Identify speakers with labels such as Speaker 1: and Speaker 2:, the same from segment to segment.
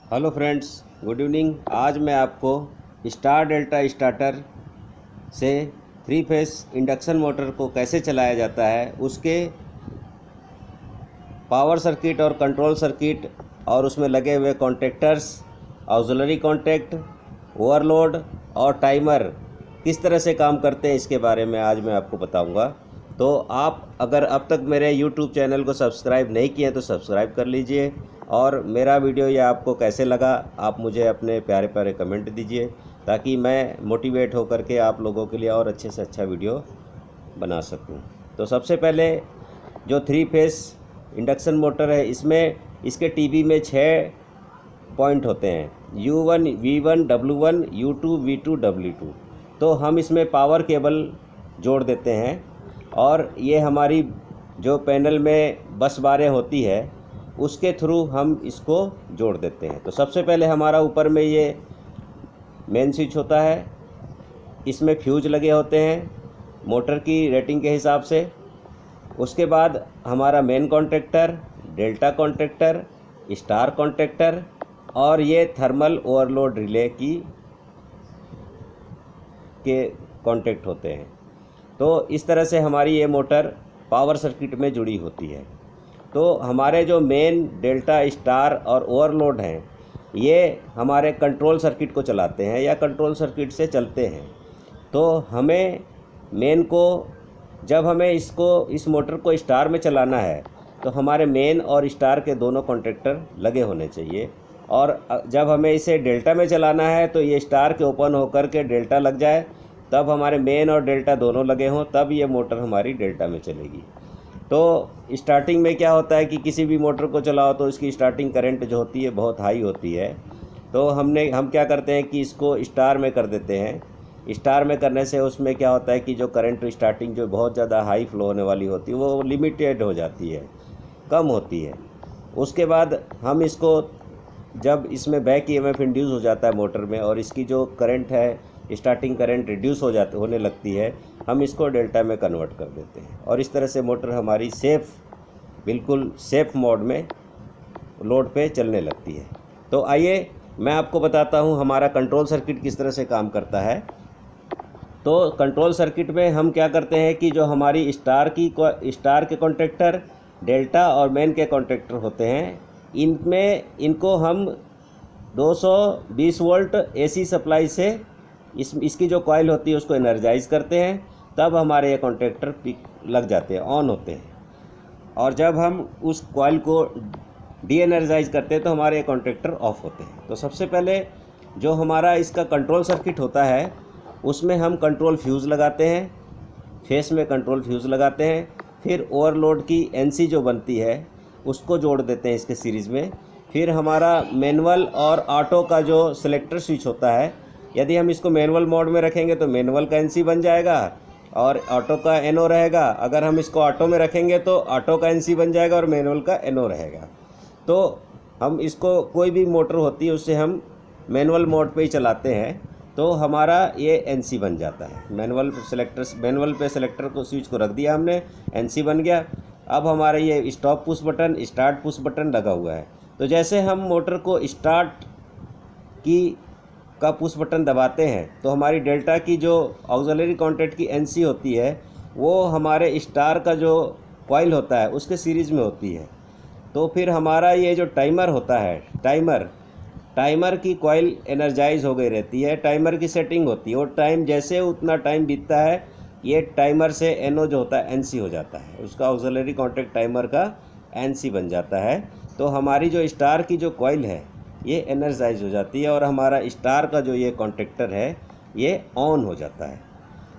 Speaker 1: Hello friends, good evening. आज मैं आपको स्टार डेल्टा स्टार्टर से 3 फेस इंडक्शन मोटर को कैसे चलाया जाता है, उसके पावर सर्किट और कंट्रोल सर्किट और उसमें लगे हुए कॉन्टेक्टर्स, ऑक्सिलरी कॉन्टैक्ट, ओवरलोड और टाइमर किस तरह से काम करते हैं, इसके बारे में आज मैं आपको बताऊंगा। तो आप अगर अब तक मेरे YouTube चैनल को सब्सक्राइब नहीं किए तो सब्सक्राइब कर लीजिए, और मेरा वीडियो ये आपको कैसे लगा आप मुझे अपने प्यारे प्यारे कमेंट दीजिए, ताकि मैं मोटिवेट होकर के आप लोगों के लिए और अच्छे से अच्छा वीडियो बना सकूं। तो सबसे पहले जो 3 फेस इंडक्शन मोटर है, इसमें इसके टीबी में 6 पॉइंट होते हैं, U1, V1, W1, U2, V2, W2। तो हम इसमें पावर केबल जोड़ देते हैं, और ये हमारी जो पैनल में बस बारें होती है उसके थ्रू हम इसको जोड़ देते हैं। तो सबसे पहले हमारा ऊपर में ये मेन स्विच होता है, इसमें फ्यूज लगे होते हैं मोटर की रेटिंग के हिसाब से। उसके बाद हमारा main contactor, delta contactor, star contactor और ये थर्मल ओवरलोड रिले के कॉन्टैक्ट होते हैं। तो इस तरह से हमारी ये मोटर पावर सर्किट में जुड़ी होती है। तो हमारे जो मेन, डेल्टा, स्टार और ओवरलोड हैं, ये हमारे कंट्रोल सर्किट को चलाते हैं या कंट्रोल सर्किट से चलते हैं। तो हमें मेन को, जब हमें इस मोटर को स्टार में चलाना है तो हमारे मेन और स्टार के दोनों कॉन्टैक्टर लगे होने चाहिए, और जब हमें इसे डेल्टा में चलाना है तो ये स्टार के ओपन होकर के डेल्टा लग जाए, तब हमारे मेन और डेल्टा दोनों लगे हों, तब ये मोटर हमारी डेल्टा में चलेगी। तो स्टार्टिंग में क्या होता है कि किसी भी मोटर को चलाओ तो इसकी स्टार्टिंग करंट जो होती है बहुत हाई होती है। तो हम क्या करते हैं कि इसको स्टार में कर देते हैं। स्टार में करने से उसमें क्या होता है कि जो करंट स्टार्टिंग जो बहुत ज़्यादा हाई फ्लो होने वाली होती है वो लिमिटेड हो जाती है, कम होती है। उसके बाद हम इसको, जब इसमें बैक ईएमएफ इंड्यूस हो जाता है मोटर में और इसकी जो करंट है, स्टार्टिंग करंट रिड्यूस होने लगती है, हम इसको डेल्टा में कन्वर्ट कर देते हैं, और इस तरह से मोटर हमारी बिल्कुल सेफ मोड में लोड पे चलने लगती है। तो आइए मैं आपको बताता हूँ हमारा कंट्रोल सर्किट किस तरह से काम करता है। तो कंट्रोल सर्किट में हम क्या करते हैं कि जो हमारी स्टार के कॉन्टैक्टर, डेल्टा और मेन के कॉन्टैक्टर होते हैं, इनको हम 220 वोल्ट AC सप्लाई से इसकी जो कॉइल होती है उसको एनर्जाइज करते हैं, तब हमारे ये कॉन्टैक्टर लग जाते हैं, ऑन होते हैं। और जब हम उस कॉइल को डी एनर्जाइज करते हैं तो हमारे ये कॉन्टैक्टर ऑफ होते हैं। तो सबसे पहले जो हमारा इसका कंट्रोल सर्किट होता है उसमें हम कंट्रोल फ्यूज़ लगाते हैं, फेस में कंट्रोल फ्यूज़ लगाते हैं। फिर ओवरलोड की NC जो बनती है उसको जोड़ देते हैं इसके सीरीज़ में। फिर हमारा मैनुअल और ऑटो का जो सिलेक्टर स्विच होता है, यदि हम इसको मैनुअल मोड में रखेंगे तो मैनुअल का NC बन जाएगा और ऑटो का NO रहेगा। अगर हम इसको ऑटो में रखेंगे तो ऑटो का NC बन जाएगा और मैनुअल का NO रहेगा। तो हम इसको, कोई भी मोटर होती है उससे हम मैनुअल मोड पे ही चलाते हैं तो हमारा ये NC बन जाता है। मैनुअल पे सेलेक्टर को, स्विच को रख दिया हमने, NC बन गया। अब हमारा ये stop push button, start push button लगा हुआ है। तो जैसे हम मोटर को स्टार्ट का पुश बटन दबाते हैं तो हमारी डेल्टा की जो ऑक्सिलरी कॉन्टैक्ट की NC होती है वो हमारे स्टार का जो कॉइल होता है उसके सीरीज़ में होती है। तो फिर हमारा ये जो टाइमर होता है, टाइमर की कॉइल एनर्जाइज हो गई रहती है, टाइमर की सेटिंग होती है, और टाइम जैसे उतना टाइम बीतता है ये टाइमर से NO जो होता है NC हो जाता है, उसका ऑक्सिलरी कॉन्टैक्ट टाइमर का NC बन जाता है। तो हमारी जो स्टार की जो कॉइल है ये एनर्जाइज हो जाती है और हमारा स्टार का जो ये कॉन्टैक्टर है ये ऑन हो जाता है।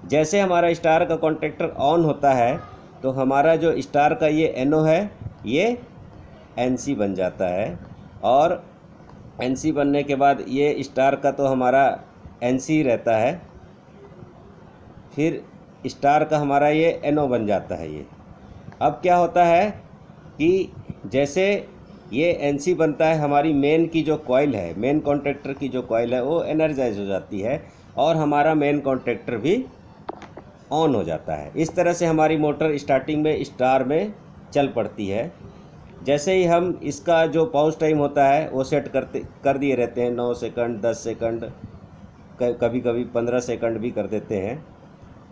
Speaker 1: जैसे हमारा स्टार का कॉन्टैक्टर ऑन होता है तो हमारा जो स्टार का ये NO है ये NC बन जाता है, और NC बनने के बाद ये स्टार का तो हमारा NC रहता है, फिर स्टार का हमारा ये NO बन जाता है। ये अब क्या होता है कि जैसे ये NC बनता है, हमारी मेन की जो कॉइल है, मेन कॉन्टैक्टर की जो कॉइल है वो एनर्जाइज हो जाती है और हमारा मेन कॉन्टैक्टर भी ऑन हो जाता है। इस तरह से हमारी मोटर स्टार्टिंग में स्टार में चल पड़ती है। जैसे ही हम इसका जो पाउच टाइम होता है वो सेट कर दिए रहते हैं, 9 सेकंड, 10 सेकंड, कभी कभी 15 सेकंड भी कर देते हैं।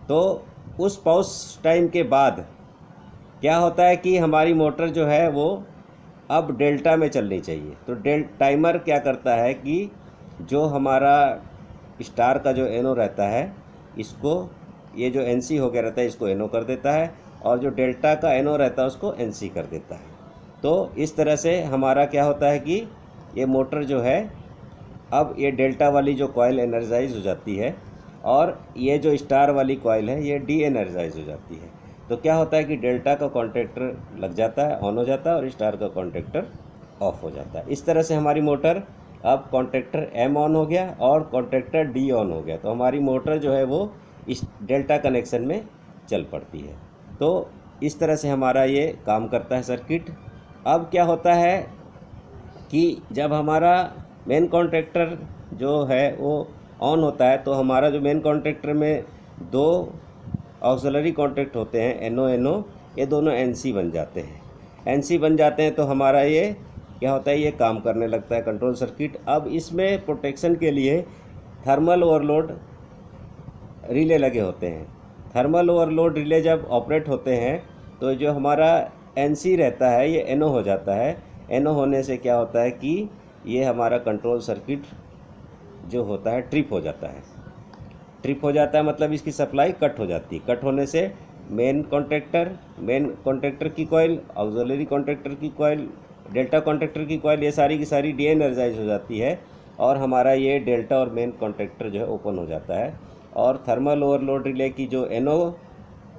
Speaker 1: तो उस पाउच टाइम के बाद क्या होता है कि हमारी मोटर जो है वो अब डेल्टा में चलनी चाहिए। तो टाइमर क्या करता है कि जो हमारा स्टार का जो एनो रहता है, इसको ये जो एनसी हो गया रहता है इसको एनो कर देता है, और जो डेल्टा का एनो रहता है उसको एनसी कर देता है। तो इस तरह से हमारा क्या होता है कि ये मोटर जो है अब ये डेल्टा वाली जो कॉइल एनर्जाइज हो जाती है, और ये जो स्टार वाली कॉइल है ये डी एनर्जाइज हो जाती है। तो क्या होता है कि डेल्टा का कॉन्टैक्टर लग जाता है, ऑन हो जाता है, और स्टार का कॉन्टैक्टर ऑफ हो जाता है। इस तरह से हमारी मोटर अब कॉन्टैक्टर एम ऑन हो गया और कॉन्टैक्टर डी ऑन हो गया, तो हमारी मोटर जो है वो इस डेल्टा कनेक्शन में चल पड़ती है। तो इस तरह से हमारा ये काम करता है सर्किट। अब क्या होता है कि जब हमारा मेन कॉन्टैक्टर जो है वो ऑन होता है, तो हमारा जो मेन कॉन्टैक्टर में 2 ऑक्सिलरी कॉन्टैक्ट होते हैं, एनो एनो, ये दोनों एनसी बन जाते हैं। एनसी बन जाते हैं तो हमारा ये क्या होता है, ये काम करने लगता है कंट्रोल सर्किट। अब इसमें प्रोटेक्शन के लिए थर्मल ओवरलोड रिले लगे होते हैं। थर्मल ओवरलोड रिले जब ऑपरेट होते हैं तो जो हमारा एनसी रहता है ये एनो हो जाता है। एनो होने से क्या होता है कि ये हमारा कंट्रोल सर्किट जो होता है ट्रिप हो जाता है। ट्रिप हो जाता है मतलब इसकी सप्लाई कट हो जाती है। कट होने से मेन कॉन्टैक्टर की कॉइल, ऑक्सिलरी कॉन्टैक्टर की कॉइल, डेल्टा कॉन्टैक्टर की कॉइल, ये सारी की सारी डी एनर्जाइज हो जाती है, और हमारा ये डेल्टा और मेन कॉन्टैक्टर जो है ओपन हो जाता है। और थर्मल ओवरलोड रिले की जो एनो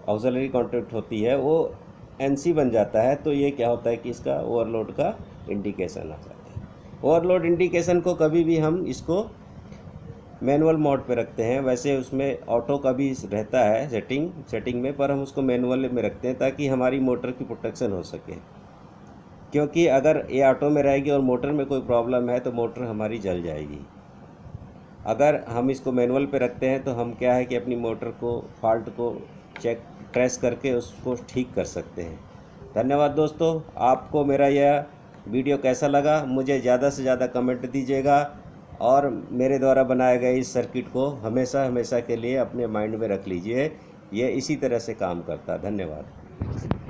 Speaker 1: ऑक्सिलरी कॉन्टैक्ट होती है वो एनसी बन जाता है। तो ये क्या होता है कि इसका ओवरलोड का इंडिकेशन आ जाता है। ओवरलोड इंडिकेशन को कभी भी हम इसको मैनुअल मोड पे रखते हैं, वैसे उसमें ऑटो का भी रहता है सेटिंग में, पर हम उसको मैनुअल में रखते हैं ताकि हमारी मोटर की प्रोटेक्शन हो सके। क्योंकि अगर ये ऑटो में रहेगी और मोटर में कोई प्रॉब्लम है तो मोटर हमारी जल जाएगी। अगर हम इसको मैनुअल पे रखते हैं तो हम क्या है कि अपनी मोटर को फॉल्ट को ट्रेस करके उसको ठीक कर सकते हैं। धन्यवाद दोस्तों। आपको मेरा यह वीडियो कैसा लगा मुझे ज़्यादा से ज़्यादा कमेंट दीजिएगा, और मेरे द्वारा बनाए गए इस सर्किट को हमेशा के लिए अपने माइंड में रख लीजिए। ये इसी तरह से काम करता है। धन्यवाद।